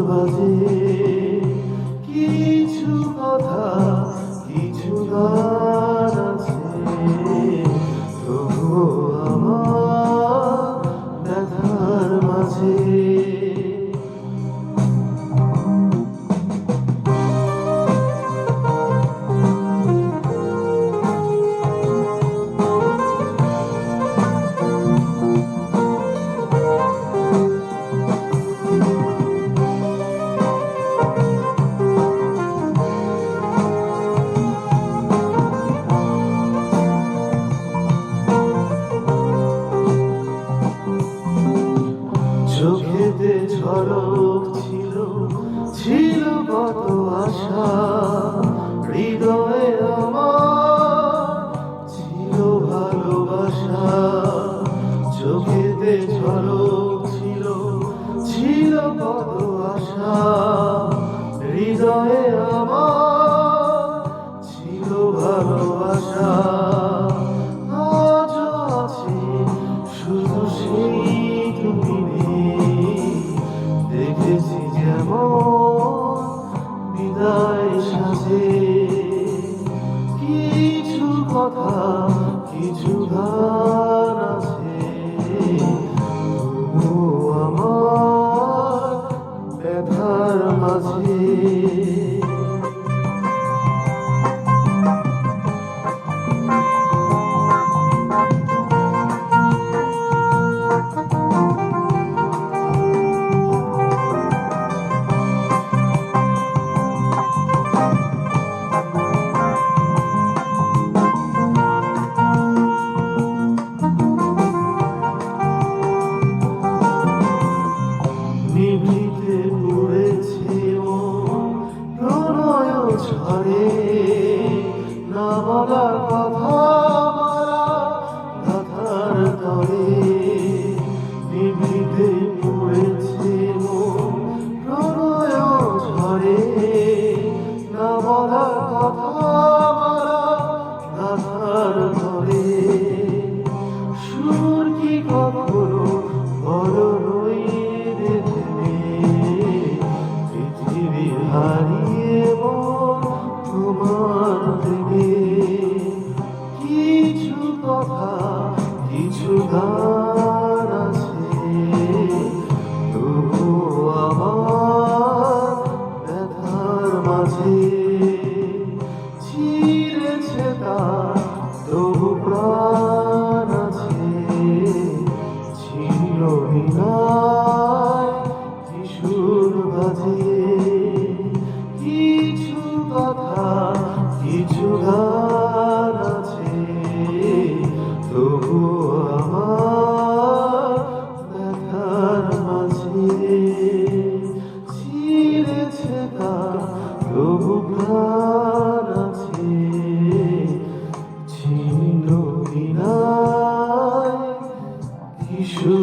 বাজে কিছু কথা, কিছু গান আছে, তবুও আমার ব্যথার মাঝে। চোখেতে ঝলক ছিল, ছিল কত আশা, হৃদয়ে আমার ছিল ভালোবাসা। চোখেতে ঝলক ছিল, ছিল কত আশা, হৃদয়ে আমার ছিল ভালোবাসা। আজও আছে শুধু সেই তুমি, দেখেছি যেমন বিদায় সাজে কিছু কথা, কিছু গান আছে, তবুও আমার ব্যথার মাঝে। নিভৃতে পড়েছে প্রণয় ঝরে, না বলা কথা মারা গাথার তরে। নিভৃতে পড়েছে প্রণয় ঝরে, না বলা কথা মারা গাথার তরে। সুর কি কখনো বড় হারিয়ে তোমার থেকে কিছু কথা, কিছু গান আছে, তবুও আমার ব্যথার মাঝে। ছিঁড়েছে তার তবু প্রাণ আছে, ছিল বিনায় যিশুর বাজে কিছু কথা, কিছু গান আছে, তবুও আমার ব্যথার মাঝে। ছিঁড়েছে তার তবু প্রাণ আছে, ছিন্ন বিনায় যিশু।